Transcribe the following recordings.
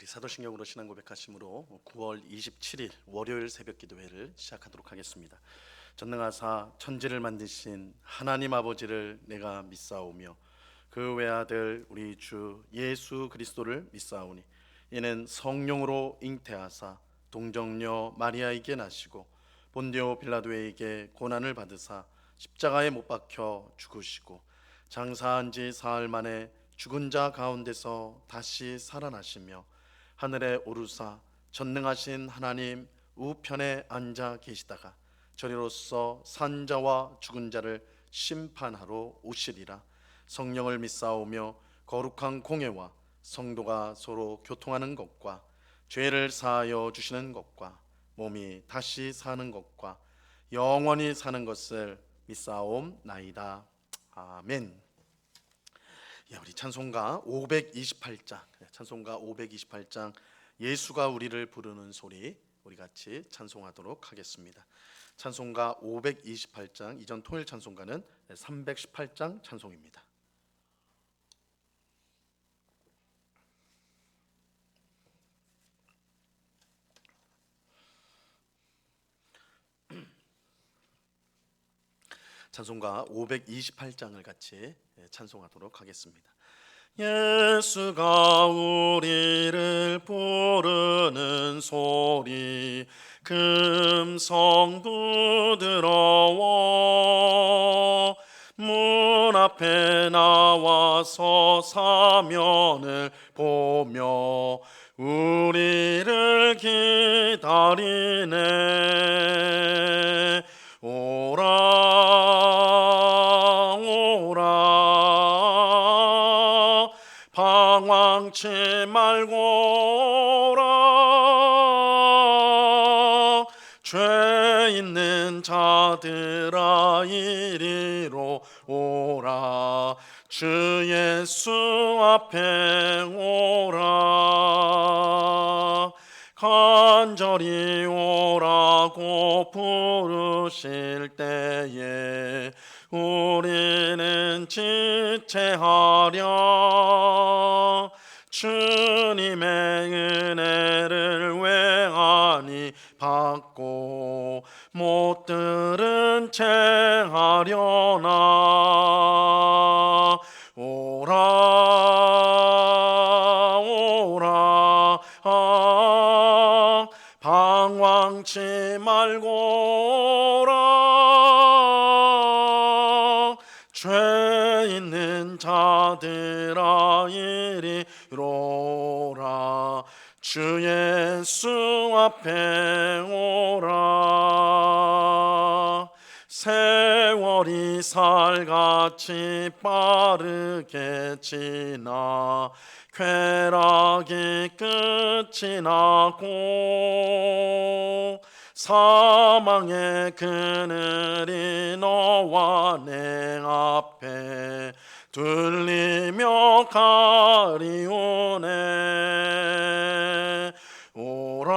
우리 사도신경으로 신앙 고백하심으로 9월 27일 월요일 새벽 기도회를 시작하도록 하겠습니다. 전능하사 천지를 만드신 하나님 아버지를 내가 믿사오며 그 외아들 우리 주 예수 그리스도를 믿사오니 이는 성령으로 잉태하사 동정녀 마리아에게 나시고 본디오 빌라도에게 고난을 받으사 십자가에 못 박혀 죽으시고 장사한 지 사흘 만에 죽은 자 가운데서 다시 살아나시며 하늘에 오르사 전능하신 하나님 우편에 앉아 계시다가 저리로서 산 자와 죽은 자를 심판하러 오시리라. 성령을 믿사오며 거룩한 공회와 성도가 서로 교통하는 것과 죄를 사하여 주시는 것과 몸이 다시 사는 것과 영원히 사는 것을 믿사옵나이다. 아멘. 우리 찬송가 528장, 찬송가 528장 예수가 우리를 부르는 소리 우리 같이 찬송하도록 하겠습니다. 찬송가 528장, 이전 통일 찬송가는 318장 찬송입니다. 찬송가 528장을 같이 찬송하도록 하겠습니다. 예수가 우리를 부르는 소리 금성 부드러워 문 앞에 나와서 사면을 보며 우리를 기다리네. 오라 오라 방황치 말고 오라. 죄 있는 자들아 이리로 오라. 주 예수 앞에 오라. 간절히 오라고 부르실 때에 우리는 지체하랴. 주님의 은혜를 외아니 받고 못 들은 채 하려나. 오라 오라 방황치 말고 오라. 죄 있는 자들아 이리로 오라. 주 예수 앞에 오라. 세월이 살같이 빠르게 지나 쾌락이 끝이 나고 사망의 그늘이 너와 내 앞에 둘리며 가리우네. 오라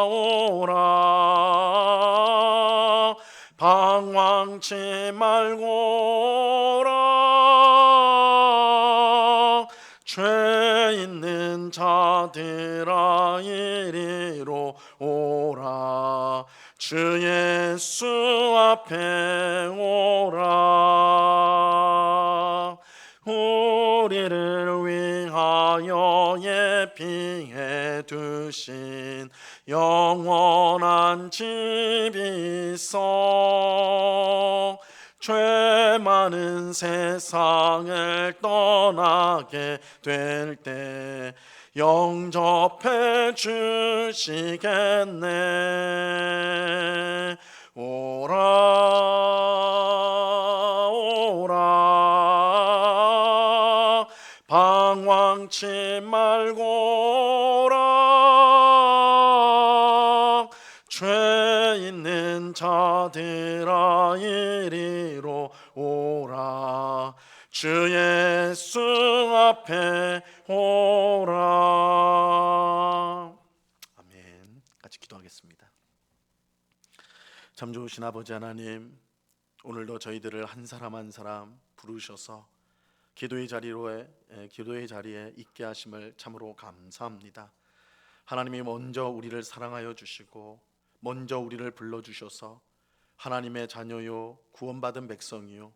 오라 방황치 말고 오라. 죄 있는 자들아 이리로 오라. 주 예수 앞에 오라. 우리를 위하여 예비해 두신 영원한 집이 있어 죄 많은 세상을 떠나게 될 때 영접해 주시겠네. 오라 오라 방황치 말고 오라. 죄 있는 자들아 이리로 오라. 주 예수 앞에 오라. 아멘. 같이 기도하겠습니다. 참 좋으신 아버지 하나님, 오늘도 저희들을 한 사람 한 사람 부르셔서 기도의 자리에 있게 하심을 참으로 감사합니다. 하나님이 먼저 우리를 사랑하여 주시고 먼저 우리를 불러 주셔서 하나님의 자녀요 구원받은 백성이요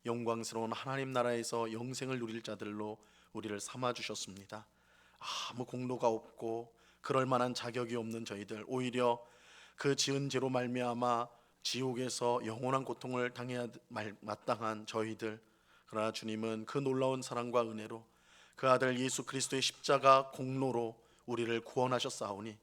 영광스러운 하나님 나라에서 영생을 누릴 자들로 우리를 삼아 주셨습니다. 아무 공로가 없고 그럴 만한 자격이 없는 저희들, 오히려 그 지은 죄로 말미암아 지옥에서 영원한 고통을 당해야 마땅한 저희들, 그러나 주님은 그 놀라운 사랑과 은혜로 그 아들 예수 그리스도의 십자가 공로로 우리를 구원하셨사오니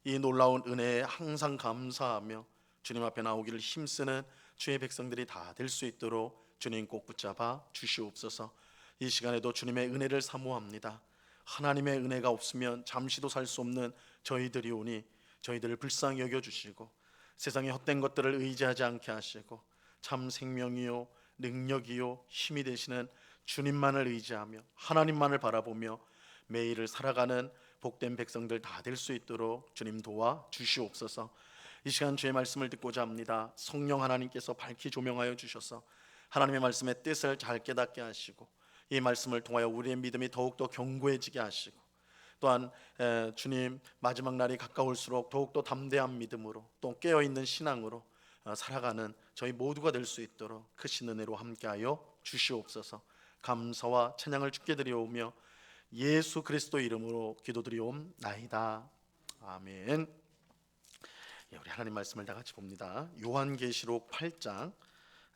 이 놀라운 은혜에 항상 감사하며 주님 앞에 나오기를 힘쓰는 주의 백성들이 다 될 수 있도록 주님 꼭 붙잡아 주시옵소서. 이 시간에도 주님의 은혜를 사모합니다. 하나님의 은혜가 없으면 잠시도 살 수 없는 저희들이 오니 저희들을 불쌍히 여겨주시고 세상의 헛된 것들을 의지하지 않게 하시고 참 생명이요 능력이요 힘이 되시는 주님만을 의지하며 하나님만을 바라보며 매일을 살아가는 복된 백성들 다 될 수 있도록 주님 도와 주시옵소서. 이 시간 주의 말씀을 듣고자 합니다. 성령 하나님께서 밝히 조명하여 주셔서 하나님의 말씀의 뜻을 잘 깨닫게 하시고 이 말씀을 통하여 우리의 믿음이 더욱더 견고해지게 하시고 또한 주님 마지막 날이 가까울수록 더욱더 담대한 믿음으로 또 깨어있는 신앙으로 살아가는 저희 모두가 될 수 있도록 크신 은혜로 함께하여 주시옵소서. 감사와 찬양을 주께 드리오며 예수 그리스도 이름으로 기도드리옵나이다. 아멘. 우리 하나님 말씀을 다 같이 봅니다. 요한계시록 8장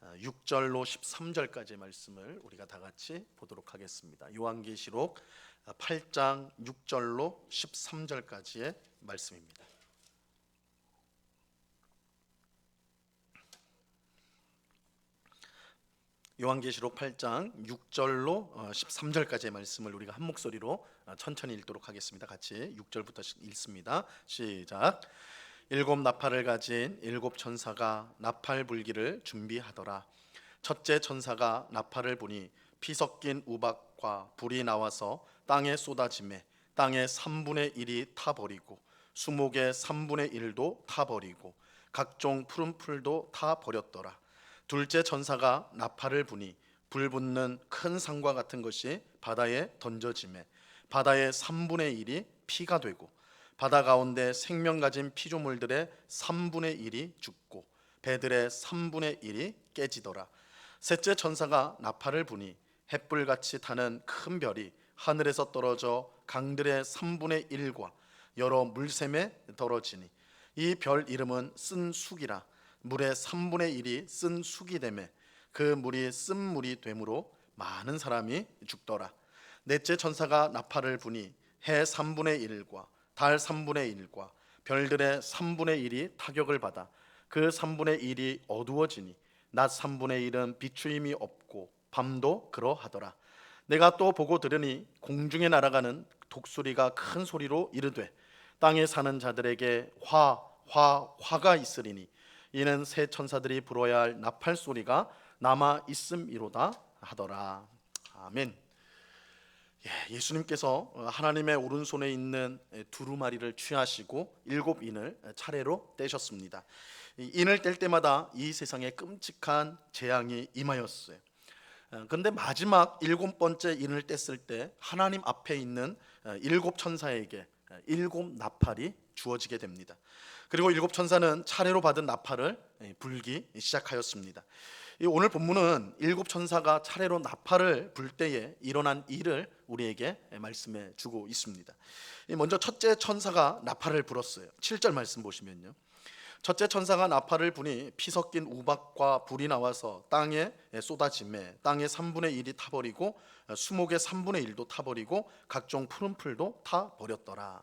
6절로 13절까지의 말씀을 우리가 다 같이 보도록 하겠습니다. 요한계시록 8장 6절로 13절까지의 말씀입니다. 요한계시록 8장 6절로 13절까지의 말씀을 우리가 한 목소리로 천천히 읽도록 하겠습니다. 같이 6절부터 읽습니다. 시작. 일곱 나팔을 가진 일곱 천사가 나팔 불기를 준비하더라. 첫째 천사가 나팔을 부니 피 섞인 우박과 불이 나와서 땅에 쏟아지매 땅의 3분의 1이 타버리고 수목의 3분의 1도 타버리고 각종 푸른 풀도 타버렸더라. 둘째 천사가 나팔을 부니 불 붙는 큰 상과 같은 것이 바다에 던져지매 바다의 3분의 1이 피가 되고 바다 가운데 생명 가진 피조물들의 3분의 1이 죽고 배들의 3분의 1이 깨지더라. 셋째 천사가 나팔을 부니 햇불같이 타는 큰 별이 하늘에서 떨어져 강들의 3분의 1과 여러 물샘에 떨어지니 이 별 이름은 쓴 쑥이라. 물의 3분의 1이 쓴 쑥이 되매 그 물이 쓴 물이 되므로 많은 사람이 죽더라. 넷째 천사가 나팔을 부니 해 3분의 1과 달 3분의 1과 별들의 3분의 1이 타격을 받아 그 3분의 1이 어두워지니 낮 3분의 1은 비추임이 없고 밤도 그러하더라. 내가 또 보고 들으니 공중에 날아가는 독수리가 큰 소리로 이르되 땅에 사는 자들에게 화가 있으리니 이는 새 천사들이 불어야 할 나팔 소리가 남아 있음이로다 하더라. 아멘. 예수님께서 하나님의 오른손에 있는 두루마리를 취하시고 일곱 인을 차례로 떼셨습니다. 인을 뗄 때마다 이 세상에 끔찍한 재앙이 임하였어요. 그런데 마지막 일곱 번째 인을 뗐을 때 하나님 앞에 있는 일곱 천사에게 일곱 나팔이 주어지게 됩니다. 그리고 일곱 천사는 차례로 받은 나팔을 불기 시작하였습니다. 오늘 본문은 일곱 천사가 차례로 나팔을 불 때에 일어난 일을 우리에게 말씀해 주고 있습니다. 먼저 첫째 천사가 나팔을 불었어요. 7절 말씀 보시면요, 첫째 천사가 나팔을 부니 피 섞인 우박과 불이 나와서 땅에 쏟아지매 땅의 3분의 1이 타버리고 수목의 3분의 1도 타버리고 각종 푸른 풀도 타버렸더라.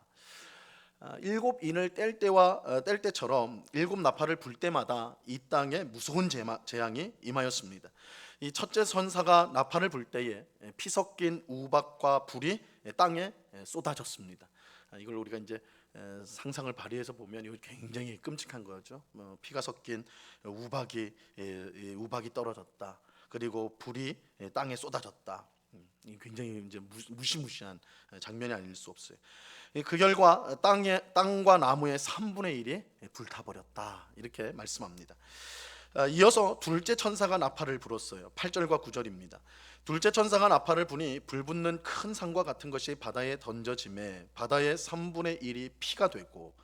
일곱 인을 뗄 때처럼 일곱 나팔을 불 때마다 이 땅에 무서운 재앙이 임하였습니다. 이 첫째 천사가 나팔을 불 때에 피 섞인 우박과 불이 땅에 쏟아졌습니다. 이걸 우리가 이제 상상을 발휘해서 보면 이거 굉장히 끔찍한 거죠. 피가 섞인 우박이 떨어졌다. 그리고 불이 땅에 쏟아졌다. 굉장히 이제 무시무시한 장면이 아닐 수 없어요. 그 결과 땅과 나무의 3분의 1이 불타버렸다, 이렇게 말씀합니다. 이어서 둘째 천사가 나팔을 불었어요. 8절과 9절입니다. 둘째 천사가 나팔을 부니 불붙는 큰 산과 같은 것이 바다에 던져짐에 바다의 3분의 1이 피가 되고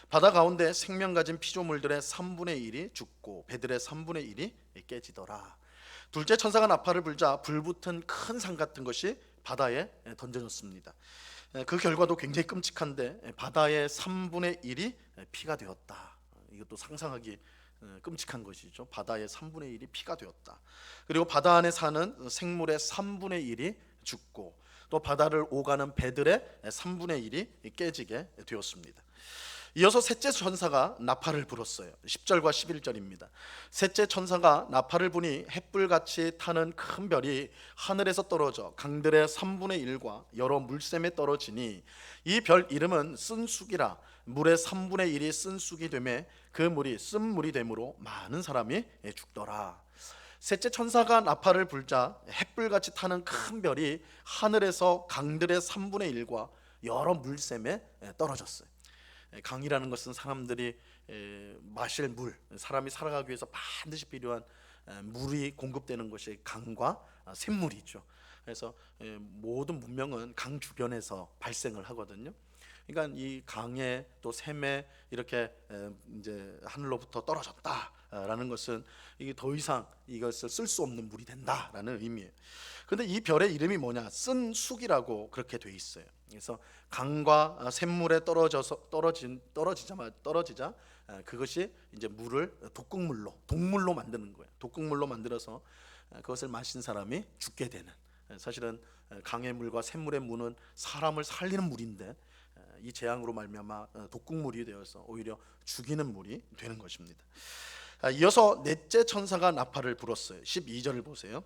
바다 가운데 생명 가진 피조물들의 3분의 1이 죽고 배들의 3분의 1이 깨지더라. 둘째 천사가 나팔을 불자 불붙은 큰 산 같은 것이 바다에 던져졌습니다. 그 결과도 굉장히 끔찍한데 바다의 3분의 1이 피가 되었다. 이것도 상상하기 끔찍한 것이죠. 바다의 3분의 1이 피가 되었다. 그리고 바다 안에 사는 생물의 3분의 1이 죽고 또 바다를 오가는 배들의 3분의 1이 깨지게 되었습니다. 이어서 셋째 천사가 나팔을 불었어요. 10절과 11절입니다. 셋째 천사가 나팔을 부니 햇불같이 타는 큰 별이 하늘에서 떨어져 강들의 3분의 1과 여러 물샘에 떨어지니 이 별 이름은 쓴쑥이라. 물의 3분의 1이 쓴쑥이 되매 그 물이 쓴물이 되므로 많은 사람이 죽더라. 셋째 천사가 나팔을 불자 햇불같이 타는 큰 별이 하늘에서 강들의 3분의 1과 여러 물샘에 떨어졌어요. 강이라는 것은 사람들이 마실 물, 사람이 살아가기 위해서 반드시 필요한 물이 공급되는 것이 강과 샘물이죠. 그래서 모든 문명은 강 주변에서 발생을 하거든요. 그러니까 이 강에 또 샘에 이렇게 이제 하늘로부터 떨어졌다라는 것은 이게 더 이상 이것을 쓸 수 없는 물이 된다라는 의미예요. 그런데 이 별의 이름이 뭐냐? 쓴쑥이라고 그렇게 돼 있어요. 그래서 강과 샘물에 떨어지자 그것이 이제 물을 독물로 만드는 거예요. 독극물로 만들어서 그것을 마신 사람이 죽게 되는. 사실은 강의 물과 샘물의 물은 사람을 살리는 물인데 이 재앙으로 말미암아 독극물이 되어서 오히려 죽이는 물이 되는 것입니다. 이어서 넷째 천사가 나팔을 불었어요. 12절을 보세요.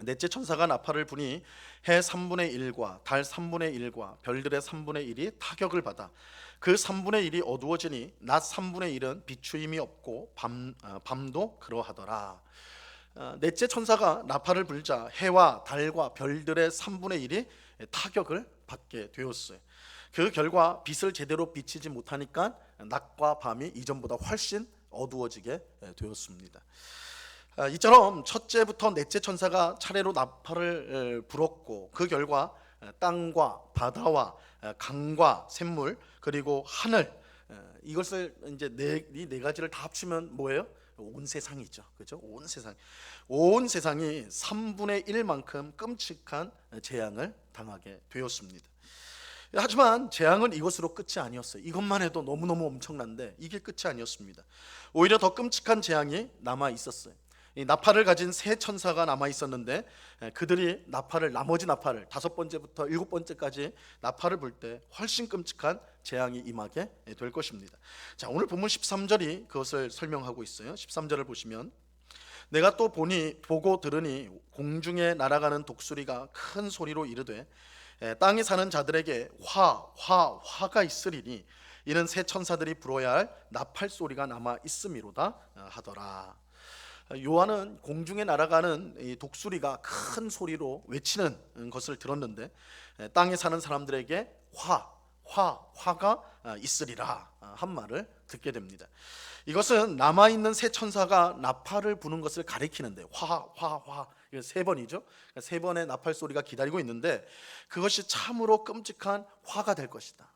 넷째 천사가 나팔을 부니 해 3분의 1과 달 3분의 1과 별들의 3분의 1이 타격을 받아 그 3분의 1이 어두워지니 낮 3분의 1은 비추임이 없고 밤도 그러하더라. 넷째 천사가 나팔을 불자 해와 달과 별들의 3분의 1이 타격을 받게 되었어요. 그 결과 빛을 제대로 비치지 못하니까 낮과 밤이 이전보다 훨씬 어두워지게 되었습니다. 이처럼 첫째부터 넷째 천사가 차례로 나팔을 불었고 그 결과 땅과 바다와 강과 샘물 그리고 하늘 이것을 이제 이 네 가지를 다 합치면 뭐예요? 온 세상이죠. 그렇죠? 온 세상이 3분의 1만큼 끔찍한 재앙을 당하게 되었습니다. 하지만 재앙은 이것으로 끝이 아니었어요. 이것만 해도 너무너무 엄청난데 이게 끝이 아니었습니다. 오히려 더 끔찍한 재앙이 남아 있었어요. 이 나팔을 가진 세 천사가 남아 있었는데 그들이 나머지 나팔을 5번째부터 7번째까지 나팔을 불 때 훨씬 끔찍한 재앙이 임하게 될 것입니다. 자, 오늘 본문 13절이 그것을 설명하고 있어요. 13절을 보시면 내가 또 보고 들으니 공중에 날아가는 독수리가 큰 소리로 이르되 땅에 사는 자들에게 화가 있으리니 이는 새 천사들이 불어야 할 나팔 소리가 남아 있음이로다 하더라. 요한은 공중에 날아가는 이 독수리가 큰 소리로 외치는 것을 들었는데 땅에 사는 사람들에게 화가 있으리라 한 말을 듣게 됩니다. 이것은 남아있는 새 천사가 나팔을 부는 것을 가리키는데 화 이거 세 번이죠. 세 번의 나팔 소리가 기다리고 있는데 그것이 참으로 끔찍한 화가 될 것이다.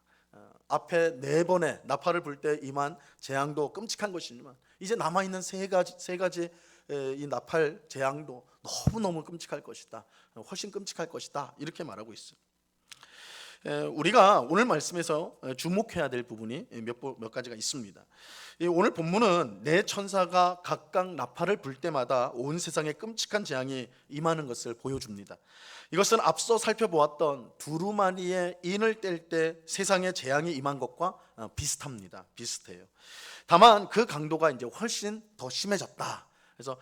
앞에 네 번의 나팔을 불 때 임한 재앙도 끔찍한 것이지만 이제 남아있는 세 가지 이 나팔 재앙도 너무너무 끔찍할 것이다. 훨씬 끔찍할 것이다. 이렇게 말하고 있어요. 우리가 오늘 말씀에서 주목해야 될 부분이 몇 가지가 있습니다. 오늘 본문은 네 천사가 각각 나팔을 불 때마다 온 세상에 끔찍한 재앙이 임하는 것을 보여줍니다. 이것은 앞서 살펴보았던 두루마리의 인을 뗄 때 세상에 재앙이 임한 것과 비슷해요. 다만 그 강도가 이제 훨씬 더 심해졌다. 그래서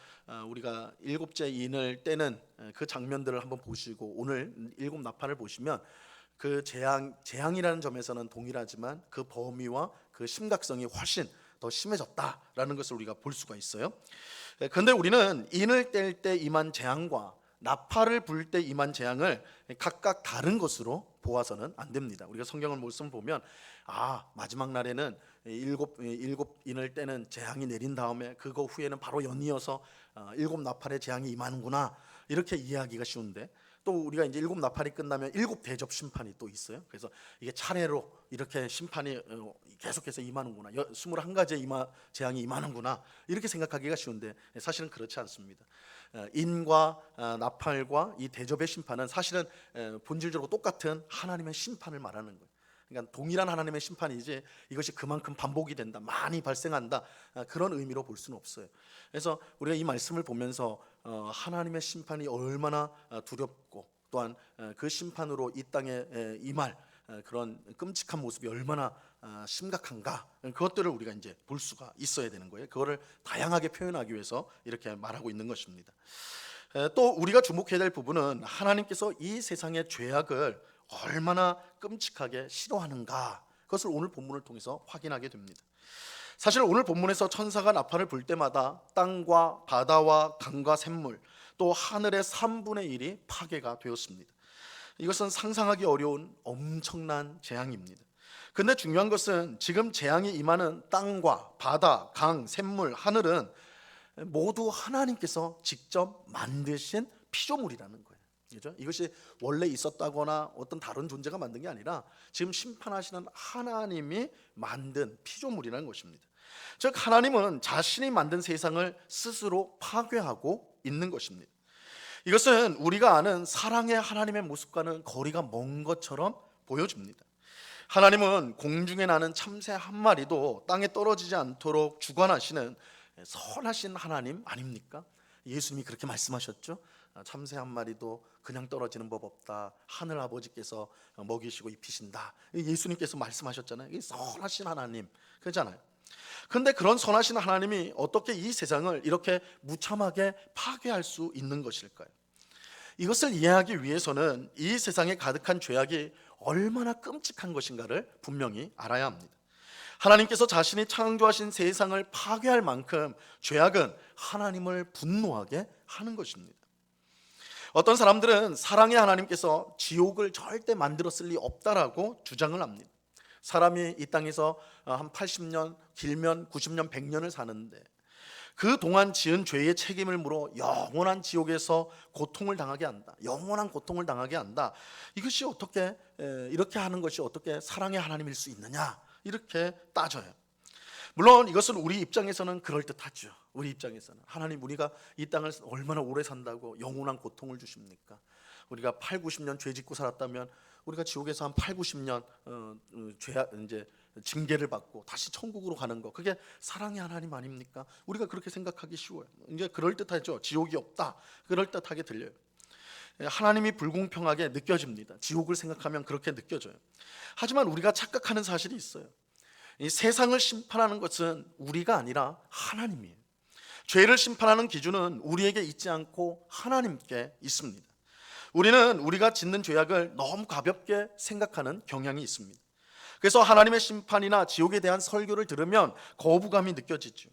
우리가 일곱째 인을 떼는 그 장면들을 한번 보시고 오늘 일곱 나팔을 보시면 그 재앙이라는 점에서는 동일하지만 그 범위와 그 심각성이 훨씬 더 심해졌다라는 것을 우리가 볼 수가 있어요. 그런데 우리는 인을 뗄 때 임한 재앙과 나팔을 불 때 임한 재앙을 각각 다른 것으로 보아서는 안 됩니다. 우리가 성경을 말씀 보면 마지막 날에는 일곱 인을 때는 재앙이 내린 다음에 그거 후에는 바로 연이어서 일곱 나팔의 재앙이 임하는구나, 이렇게 이해하기가 쉬운데, 또 우리가 이제 일곱 나팔이 끝나면 일곱 대접 심판이 또 있어요. 그래서 이게 차례로 이렇게 심판이 계속해서 임하는구나, 21가지의 재앙이 임하는구나, 이렇게 생각하기가 쉬운데 사실은 그렇지 않습니다. 인과 나팔과 이 대접의 심판은 사실은 본질적으로 똑같은 하나님의 심판을 말하는 거예요. 그러니까 동일한 하나님의 심판이지 이것이 그만큼 반복이 된다, 많이 발생한다, 그런 의미로 볼 수는 없어요. 그래서 우리가 이 말씀을 보면서 하나님의 심판이 얼마나 두렵고, 또한 그 심판으로 이 땅에 임할 그런 끔찍한 모습이 얼마나 심각한가, 그것들을 우리가 이제 볼 수가 있어야 되는 거예요. 그거를 다양하게 표현하기 위해서 이렇게 말하고 있는 것입니다. 또 우리가 주목해야 될 부분은 하나님께서 이 세상의 죄악을 얼마나 끔찍하게 싫어하는가, 그것을 오늘 본문을 통해서 확인하게 됩니다. 사실 오늘 본문에서 천사가 나팔을 불 때마다 땅과 바다와 강과 샘물, 또 하늘의 3분의 1이 파괴가 되었습니다. 이것은 상상하기 어려운 엄청난 재앙입니다. 근데 중요한 것은 지금 재앙이 임하는 땅과 바다, 강, 샘물, 하늘은 모두 하나님께서 직접 만드신 피조물이라는 거예요. 그렇죠? 이것이 원래 있었다거나 어떤 다른 존재가 만든 게 아니라 지금 심판하시는 하나님이 만든 피조물이라는 것입니다. 즉 하나님은 자신이 만든 세상을 스스로 파괴하고 있는 것입니다. 이것은 우리가 아는 사랑의 하나님의 모습과는 거리가 먼 것처럼 보여집니다. 하나님은 공중에 나는 참새 한 마리도 땅에 떨어지지 않도록 주관하시는 선하신 하나님 아닙니까? 예수님이 그렇게 말씀하셨죠. 참새 한 마리도 그냥 떨어지는 법 없다, 하늘 아버지께서 먹이시고 입히신다, 예수님께서 말씀하셨잖아요. 이 선하신 하나님 그렇잖아요. 그런데 그런 선하신 하나님이 어떻게 이 세상을 이렇게 무참하게 파괴할 수 있는 것일까요? 이것을 이해하기 위해서는 이 세상에 가득한 죄악이 얼마나 끔찍한 것인가를 분명히 알아야 합니다. 하나님께서 자신이 창조하신 세상을 파괴할 만큼 죄악은 하나님을 분노하게 하는 것입니다. 어떤 사람들은 사랑의 하나님께서 지옥을 절대 만들었을 리 없다라고 주장을 합니다. 사람이 이 땅에서 한 80년, 길면 90년, 100년을 사는데 그 동안 지은 죄의 책임을 물어 영원한 지옥에서 고통을 당하게 한다, 영원한 고통을 당하게 한다. 이것이 어떻게, 이렇게 하는 것이 어떻게 사랑의 하나님일 수 있느냐, 이렇게 따져요. 물론 이것은 우리 입장에서는 그럴듯하죠. 우리 입장에서는 하나님, 우리가 이 땅을 얼마나 오래 산다고 영원한 고통을 주십니까? 우리가 8, 90년 죄 짓고 살았다면 우리가 지옥에서 한 8, 90년 이제 징계를 받고 다시 천국으로 가는 거, 그게 사랑의 하나님 아닙니까? 우리가 그렇게 생각하기 쉬워요. 이제 그럴듯하죠. 지옥이 없다, 그럴듯하게 들려요. 하나님이 불공평하게 느껴집니다. 지옥을 생각하면 그렇게 느껴져요. 하지만 우리가 착각하는 사실이 있어요. 이 세상을 심판하는 것은 우리가 아니라 하나님이에요. 죄를 심판하는 기준은 우리에게 있지 않고 하나님께 있습니다. 우리는 우리가 짓는 죄악을 너무 가볍게 생각하는 경향이 있습니다. 그래서 하나님의 심판이나 지옥에 대한 설교를 들으면 거부감이 느껴지죠.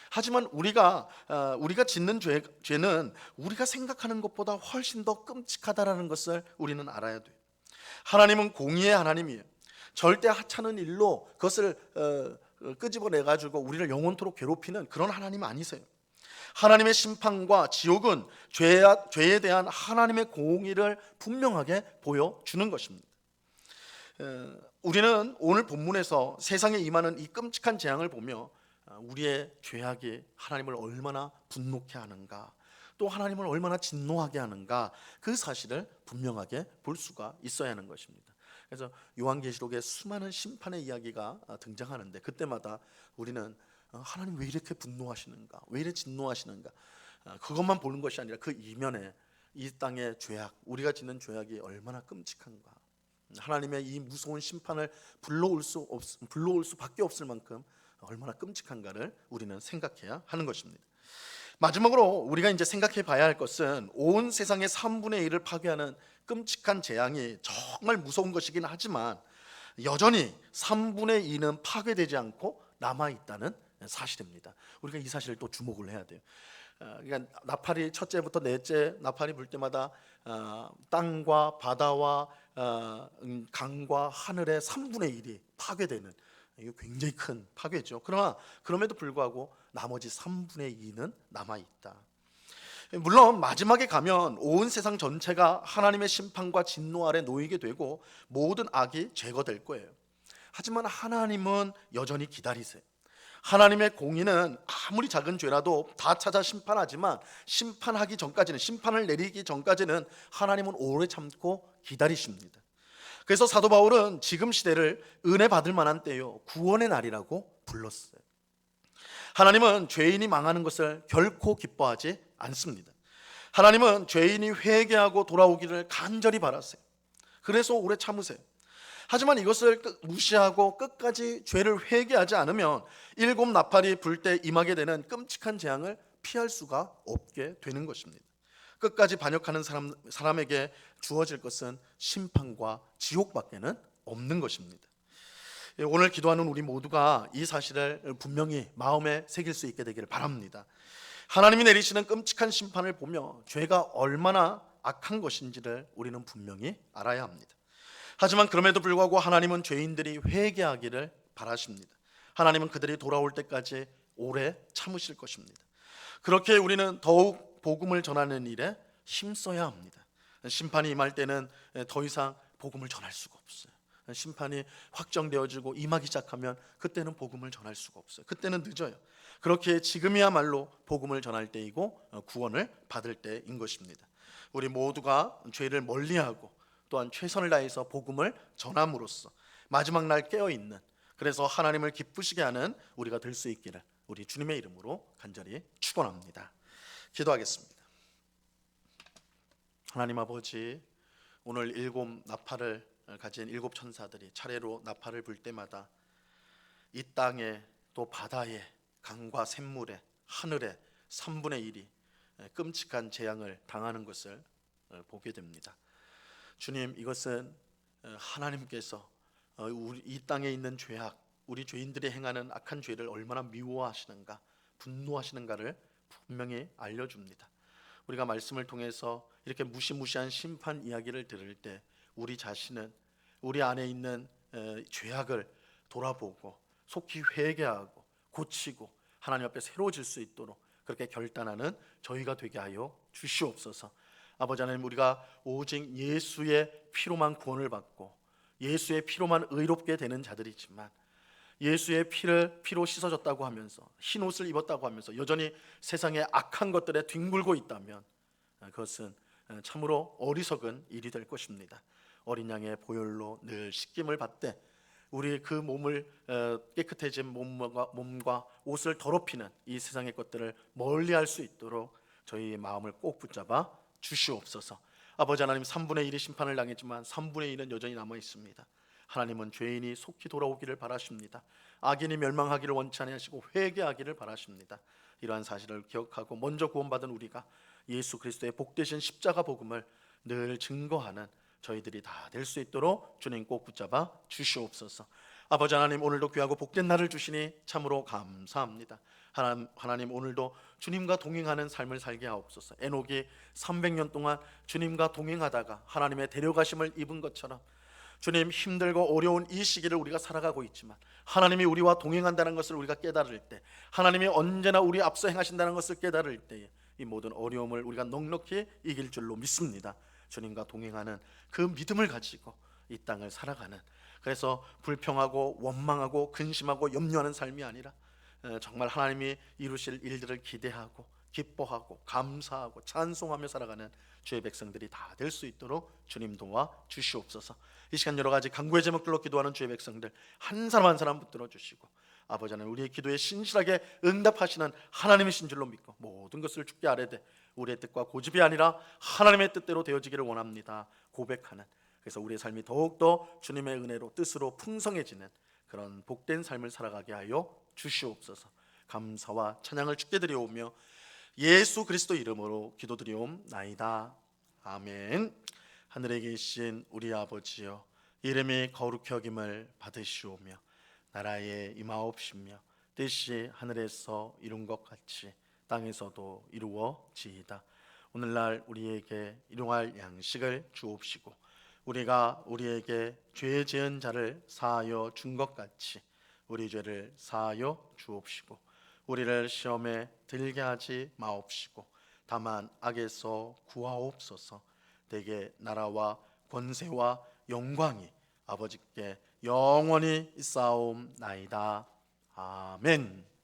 하지만 우리가 짓는 죄는 우리가 생각하는 것보다 훨씬 더 끔찍하다라는 것을 우리는 알아야 돼요. 하나님은 공의의 하나님이에요. 절대 하찮은 일로 그것을 끄집어내 가지고 우리를 영원토록 괴롭히는 그런 하나님 아니세요. 하나님의 심판과 지옥은 죄에 대한 하나님의 공의를 분명하게 보여주는 것입니다. 우리는 오늘 본문에서 세상에 임하는 이 끔찍한 재앙을 보며 우리의 죄악이 하나님을 얼마나 분노케 하는가, 또 하나님을 얼마나 진노하게 하는가, 그 사실을 분명하게 볼 수가 있어야 하는 것입니다. 그래서 요한계시록에 수많은 심판의 이야기가 등장하는데 그때마다 우리는 하나님 왜 이렇게 분노하시는가, 왜 이렇게 진노하시는가, 그것만 보는 것이 아니라 그 이면에 이 땅의 죄악, 우리가 짓는 죄악이 얼마나 끔찍한가, 하나님의 이 무서운 심판을 불러올 수밖에 없을 만큼 얼마나 끔찍한가를 우리는 생각해야 하는 것입니다. 마지막으로 우리가 이제 생각해 봐야 할 것은 온 세상의 3분의 1을 파괴하는 끔찍한 재앙이 정말 무서운 것이긴 하지만 여전히 3분의 2는 파괴되지 않고 남아있다는 사실입니다. 우리가 이 사실을 또 주목을 해야 돼요. 그러니까 나팔이 첫째부터 넷째 나팔이 불 때마다 땅과 바다와 강과 하늘의 3분의 1이 파괴되는, 이거 굉장히 큰 파괴죠. 그러나 그럼에도 불구하고 나머지 3분의 2는 남아 있다. 물론 마지막에 가면 온 세상 전체가 하나님의 심판과 진노 아래 놓이게 되고 모든 악이 제거될 거예요. 하지만 하나님은 여전히 기다리세요. 하나님의 공의는 아무리 작은 죄라도 다 찾아 심판하지만 심판하기 전까지는, 심판을 내리기 전까지는 하나님은 오래 참고 기다리십니다. 그래서 사도 바울은 지금 시대를 은혜 받을 만한 때요, 구원의 날이라고 불렀어요. 하나님은 죄인이 망하는 것을 결코 기뻐하지 않습니다. 하나님은 죄인이 회개하고 돌아오기를 간절히 바라세요. 그래서 오래 참으세요. 하지만 이것을 무시하고 끝까지 죄를 회개하지 않으면 일곱 나팔이 불 때 임하게 되는 끔찍한 재앙을 피할 수가 없게 되는 것입니다. 끝까지 반역하는 사람에게 주어질 것은 심판과 지옥밖에는 없는 것입니다. 오늘 기도하는 우리 모두가 이 사실을 분명히 마음에 새길 수 있게 되기를 바랍니다. 하나님이 내리시는 끔찍한 심판을 보며 죄가 얼마나 악한 것인지를 우리는 분명히 알아야 합니다. 하지만 그럼에도 불구하고 하나님은 죄인들이 회개하기를 바라십니다. 하나님은 그들이 돌아올 때까지 오래 참으실 것입니다. 그렇게 우리는 더욱 복음을 전하는 일에 힘써야 합니다. 심판이 임할 때는 더 이상 복음을 전할 수가 없어요. 심판이 확정되어지고 임하기 시작하면 그때는 복음을 전할 수가 없어요. 그때는 늦어요. 그렇게 지금이야말로 복음을 전할 때이고 구원을 받을 때인 것입니다. 우리 모두가 죄를 멀리하고 또한 최선을 다해서 복음을 전함으로써 마지막 날 깨어있는, 그래서 하나님을 기쁘시게 하는 우리가 될 수 있기를 우리 주님의 이름으로 간절히 축원합니다. 기도하겠습니다. 하나님 아버지, 오늘 일곱 나팔을 가진 일곱 천사들이 차례로 나팔을 불 때마다 이 땅에 또 바다에 강과 샘물에 하늘에 3분의 1이 끔찍한 재앙을 당하는 것을 보게 됩니다. 주님, 이것은 하나님께서 이 땅에 있는 죄악, 우리 죄인들이 행하는 악한 죄를 얼마나 미워하시는가, 분노하시는가를 분명히 알려줍니다. 우리가 말씀을 통해서 이렇게 무시무시한 심판 이야기를 들을 때 우리 자신은 우리 안에 있는 죄악을 돌아보고 속히 회개하고 고치고 하나님 앞에 새로워질 수 있도록 그렇게 결단하는 저희가 되게 하여 주시옵소서. 아버지 하나님, 우리가 오직 예수의 피로만 구원을 받고 예수의 피로만 의롭게 되는 자들이지만 예수의 피로 씻어졌다고 하면서 흰 옷을 입었다고 하면서 여전히 세상의 악한 것들에 뒹굴고 있다면 그것은 참으로 어리석은 일이 될 것입니다. 어린 양의 보혈로 늘 씻김을 받되 우리 그 몸을 깨끗해진 몸과 옷을 더럽히는 이 세상의 것들을 멀리할 수 있도록 저희의 마음을 꼭 붙잡아 주시옵소서. 아버지 하나님, 3분의 1이 심판을 당했지만 3분의 1은 여전히 남아 있습니다. 하나님은 죄인이 속히 돌아오기를 바라십니다. 악인이 멸망하기를 원치 않으시고 회개하기를 바라십니다. 이러한 사실을 기억하고 먼저 구원받은 우리가 예수 그리스도의 복되신 십자가 복음을 늘 증거하는 저희들이 다 될 수 있도록 주님 꼭 붙잡아 주시옵소서. 아버지 하나님, 오늘도 귀하고 복된 날을 주시니 참으로 감사합니다. 하나님, 오늘도 주님과 동행하는 삶을 살게 하옵소서. 에녹이 300년 동안 주님과 동행하다가 하나님의 데려가심을 입은 것처럼 주님, 힘들고 어려운 이 시기를 우리가 살아가고 있지만 하나님이 우리와 동행한다는 것을 우리가 깨달을 때, 하나님이 언제나 우리 앞서 행하신다는 것을 깨달을 때에 이 모든 어려움을 우리가 넉넉히 이길 줄로 믿습니다. 주님과 동행하는 그 믿음을 가지고 이 땅을 살아가는, 그래서 불평하고 원망하고 근심하고 염려하는 삶이 아니라 정말 하나님이 이루실 일들을 기대하고 기뻐하고 감사하고 찬송하며 살아가는 주의 백성들이 다 될 수 있도록 주님 도와 주시옵소서. 이 시간 여러 가지 간구의 제목들로 기도하는 주의 백성들 한 사람 한 사람 붙들어 주시고 아버지 하나님, 우리의 기도에 신실하게 응답하시는 하나님이신 줄로 믿고 모든 것을 주께 아뢰되 우리의 뜻과 고집이 아니라 하나님의 뜻대로 되어지기를 원합니다 고백하는, 그래서 우리의 삶이 더욱더 주님의 은혜로 뜻으로 풍성해지는 그런 복된 삶을 살아가게 하여 주시옵소서. 감사와 찬양을 주께 드리오며 예수 그리스도 이름으로 기도드리옵나이다. 아멘. 하늘에 계신 우리 아버지여, 이름이 거룩히 여김을 받으시오며 나라에 임하옵시며 뜻이 하늘에서 이룬 것 같이 땅에서도 이루어지이다. 오늘날 우리에게 일용할 양식을 주옵시고 우리가 우리에게 죄 지은 자를 사하여 준 것 같이 우리 죄를 사하여 주옵시고 우리를 시험에 들게 하지 마옵시고 다만 악에서 구하옵소서. 대개 나라와 권세와 영광이 아버지께 영원히 있사옵나이다. 아멘.